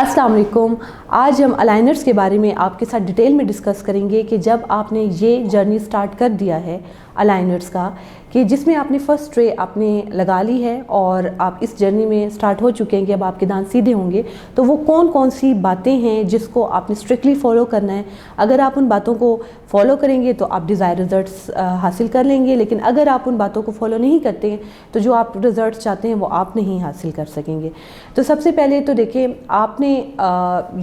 अस्सलाम वालेकुम। आज हम अलाइनर्स के बारे में आपके साथ डिटेल में डिस्कस करेंगे कि जब आपने ये जर्नी स्टार्ट कर दिया है अलाइनर्स का, कि जिसमें आपने फ़र्स्ट ट्रे आपने लगा ली है और आप इस जर्नी में स्टार्ट हो चुके हैं कि अब आपके दांत सीधे होंगे, तो वो कौन कौन सी बातें हैं जिसको आपने स्ट्रिक्टली फ़ॉलो करना है। अगर आप उन बातों को फॉलो करेंगे तो आप डिज़ायर रिज़ल्ट्स हासिल कर लेंगे, लेकिन अगर आप उन बातों को फॉलो नहीं करते हैं तो जो आप रिज़ल्ट्स चाहते हैं वो आप नहीं हासिल कर सकेंगे। तो सबसे पहले तो देखिए, आपने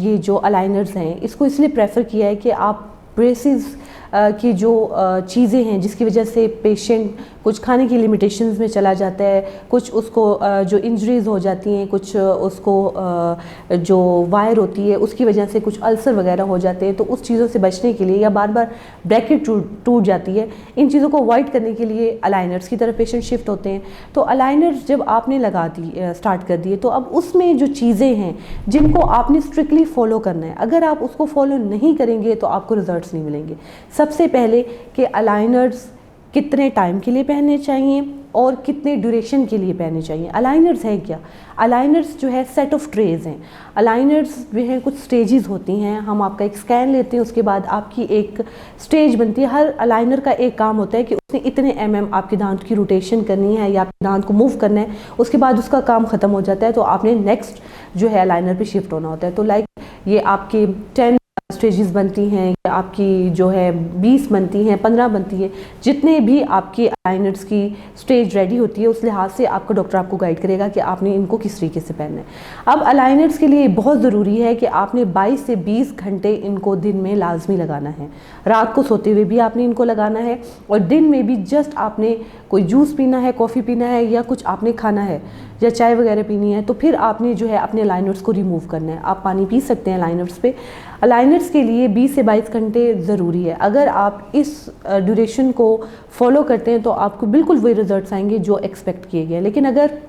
ये जो अलाइनर्स हैं इसको इसलिए प्रेफर किया है कि आप ब्रेसेस की जो चीज़ें हैं जिसकी वजह से पेशेंट कुछ खाने की लिमिटेशंस में चला जाता है, कुछ उसको जो इंजरीज़ हो जाती हैं, कुछ उसको जो वायर होती है उसकी वजह से कुछ अल्सर वगैरह हो जाते हैं, तो उस चीज़ों से बचने के लिए या बार बार ब्रैकेट टूट जाती है, इन चीज़ों को अवॉइड करने के लिए अलाइनर्स की तरफ पेशेंट शिफ्ट होते हैं। तो अलाइनर्स जब आपने लगा दी स्टार्ट कर दिए, तो अब उसमें जो चीज़ें हैं जिनको आपने स्ट्रिक्टली फॉलो करना है, अगर आप उसको फॉलो नहीं करेंगे तो आपको रिजल्ट्स नहीं मिलेंगे। सबसे पहले कि अलाइनर्स कितने टाइम के लिए पहनने चाहिए और कितने ड्यूरेशन के लिए पहनने चाहिए। अलाइनर्स है क्या? अलाइनर्स जो है सेट ऑफ ट्रेज हैं। अलाइनर्स जो है कुछ स्टेजेस होती हैं, हम आपका एक स्कैन लेते हैं, उसके बाद आपकी एक स्टेज बनती है। हर अलाइनर का एक काम होता है कि उसने इतने आपके दांत की रोटेशन करनी है या आपके दांत को मूव करना है, उसके बाद उसका काम ख़त्म हो जाता है, तो आपने नेक्स्ट जो है अलाइनर पे शिफ्ट होना होता है। तो लाइक ये आपके 10 स्टेजेस बनती हैं, या आपकी जो है 20 बनती हैं, 15 बनती है, जितने भी आपकी अलाइनर्स की स्टेज रेडी होती है उस लिहाज से आपका डॉक्टर आपको गाइड करेगा कि आपने इनको किस तरीके से पहनना है। अब अलाइनर्स के लिए बहुत ज़रूरी है कि आपने 22 से 20 घंटे इनको दिन में लाजमी लगाना है। रात को सोते हुए भी आपने इनको लगाना है और दिन में भी जस्ट आपने कोई जूस पीना है, कॉफ़ी पीना है या कुछ आपने खाना है या चाय वगैरह पीनी है, तो फिर आपने जो है अपने अलाइनर्स को रिमूव करना है। आप पानी पी सकते हैं अलाइनर्स पे। अलाइनर्स के लिए 20 से 22 घंटे ज़रूरी है। अगर आप इस ड्यूरेशन को फॉलो करते हैं तो आपको बिल्कुल वही रिजल्ट्स आएंगे जो एक्सपेक्ट किए गए। लेकिन अगर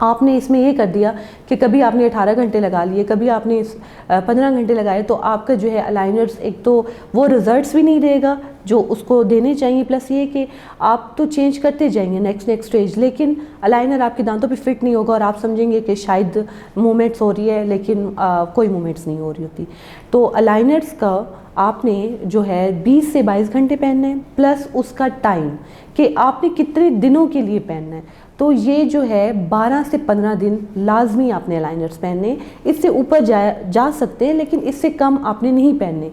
आपने इसमें ये कर दिया कि कभी आपने 18 घंटे लगा लिए, कभी आपने 15 घंटे लगाए, तो आपका जो है अलाइनर्स एक तो वो रिज़ल्ट्स भी नहीं देगा जो उसको देने चाहिए, प्लस ये कि आप तो चेंज करते जाएंगे नेक्स्ट स्टेज, लेकिन अलाइनर आपके दांतों पे फिट नहीं होगा और आप समझेंगे कि शायद मूवमेंट्स हो रही है, लेकिन कोई मूवमेंट्स नहीं हो रही होती। तो अलाइनर्स का आपने जो है 20 से 22 घंटे पहनना है, प्लस उसका टाइम कि आपने कितने दिनों के लिए पहनना है। तो ये जो है 12 से 15 दिन लाजमी आपने अलाइनर्स पहनने, इससे ऊपर जा सकते हैं लेकिन इससे कम आपने नहीं पहनने।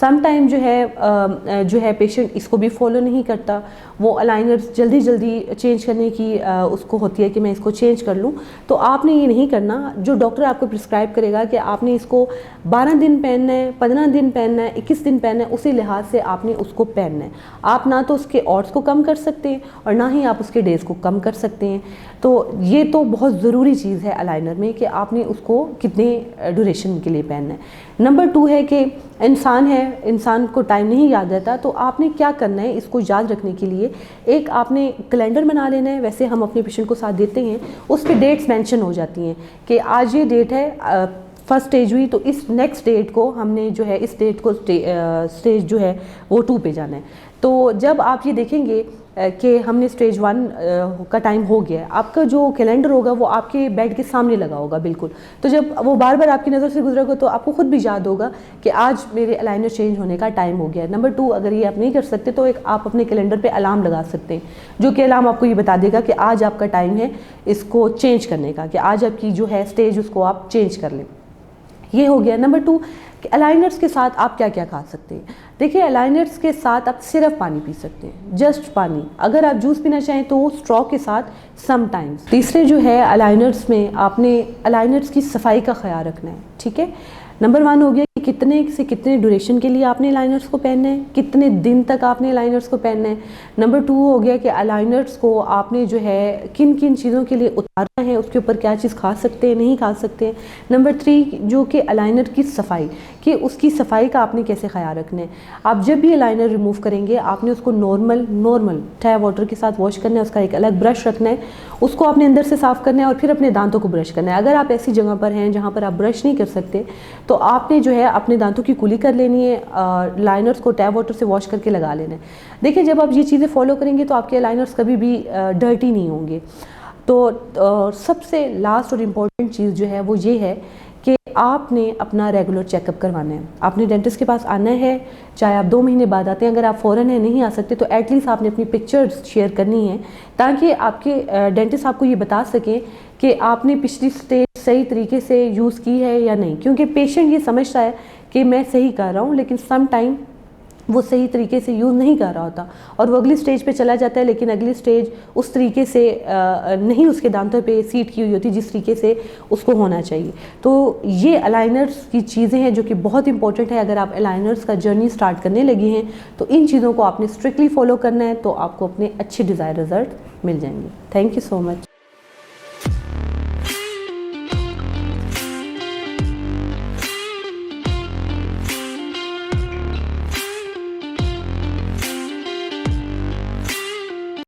सम टाइम जो है पेशेंट इसको भी फॉलो नहीं करता, वो अलाइनर्स जल्दी चेंज करने की उसको होती है कि मैं इसको चेंज कर लूँ। तो आपने ये नहीं करना। जो डॉक्टर आपको प्रिस्क्राइब करेगा कि आपने इसको 12 दिन पहनना है, 15 दिन पहनना है, 21 दिन पहनना है, उसी लिहाज से आपने उसको पहनना है। आप ना तो उसके ऑड्स को कम कर सकते हैं और ना ही आप उसके डेज़ को कम कर सकते हैं। तो ये तो बहुत ज़रूरी चीज़ है अलाइनर में कि आपने उसको कितने ड्यूरेशन के लिए पहनना है। नंबर 2 है कि इंसान को टाइम नहीं याद रहता, तो आपने क्या करना है इसको याद रखने के लिए एक आपने कैलेंडर बना लेना है। वैसे हम अपने पेशेंट को साथ देते हैं, उस पर डेट्स मेंशन हो जाती हैं कि आज ये डेट है, फर्स्ट स्टेज हुई, तो इस नेक्स्ट डेट को हमने जो है इस डेट को स्टेज जो है वो 2 पे जाना है। तो जब आप ये देखेंगे कि हमने स्टेज 1 का टाइम हो गया है, आपका जो कैलेंडर होगा वो आपके बेड के सामने लगा होगा बिल्कुल। तो जब वो बार बार आपकी नज़र से गुजरेगा तो आपको खुद भी याद होगा कि आज मेरे अलाइनर चेंज होने का टाइम हो गया है। नंबर 2, अगर ये आप नहीं कर सकते तो एक आप अपने कैलेंडर पे अलार्म लगा सकते हैं, जो कि अलार्म आपको ये बता देगा कि आज आपका टाइम है इसको चेंज करने का, कि आज आपकी जो है स्टेज उसको आप चेंज कर लें। ये हो गया। नंबर 2 कि अलाइनर्स के साथ आप क्या क्या खा सकते हैं। देखिए, अलाइनर्स के साथ आप सिर्फ पानी पी सकते हैं, जस्ट पानी। अगर आप जूस पीना चाहें तो स्ट्रॉ के साथ समटाइम्स। तीसरे जो है अलाइनर्स में आपने अलाइनर्स की सफाई का ख्याल रखना है, ठीक है। नंबर 1 हो गया कि कितने से कितने ड्यूरेशन के लिए आपने अलाइनर्स को पहनना है, कितने दिन तक आपने अलाइनर्स को पहनना है। नंबर 2 हो गया कि अलाइनर्स को आपने जो है किन किन चीज़ों के लिए उतारना है, उसके ऊपर क्या चीज़ खा सकते हैं, नहीं खा सकते हैं। नंबर 3 जो कि अलाइनर की सफाई, कि उसकी सफाई का आपने कैसे ख्याल रखना है। आप जब भी अलाइनर रिमूव करेंगे आपने उसको नॉर्मल टैप वाटर के साथ वॉश करना है, उसका एक अलग ब्रश रखना है, उसको आपने अंदर से साफ़ करना है और फिर अपने दांतों को ब्रश करना है। अगर आप ऐसी जगह पर हैं जहाँ पर आप ब्रश नहीं कर सकते तो आपने जो है अपने दांतों की कुली कर लेनी है, लाइनर्स को टैप वाटर से वॉश करके लगा लेना है। देखिए, जब आप ये चीज़ें फॉलो करेंगे तो आपके लाइनर्स कभी भी डर्टी नहीं होंगे। तो सबसे लास्ट और इम्पॉर्टेंट चीज़ जो है वो ये है कि आपने अपना रेगुलर चेकअप करवाना है। आपने डेंटिस्ट के पास आना है, चाहे आप 2 महीने बाद आते हैं, अगर आप फ़ौरन है नहीं आ सकते तो एटलीस्ट आपने अपनी पिक्चर्स शेयर करनी है, ताकि आपके डेंटिस्ट आपको ये बता सकें कि आपने पिछली स्टेज सही तरीके से यूज़ की है या नहीं। क्योंकि पेशेंट ये समझता है कि मैं सही कर रहा हूँ, लेकिन सम टाइम वो सही तरीके से यूज़ नहीं कर रहा होता और वो अगली स्टेज पे चला जाता है, लेकिन अगली स्टेज उस तरीके से नहीं उसके दांतों पे सीट की हुई होती जिस तरीके से उसको होना चाहिए। तो ये अलाइनर्स की चीज़ें हैं जो कि बहुत इंपॉर्टेंट है। अगर आप अलाइनर्स का जर्नी स्टार्ट करने लगे हैं तो इन चीज़ों को आपने स्ट्रिक्टली फॉलो करना है, तो आपको अपने अच्छे डिज़ायर रिजल्ट मिल जाएंगे। Thank you so much.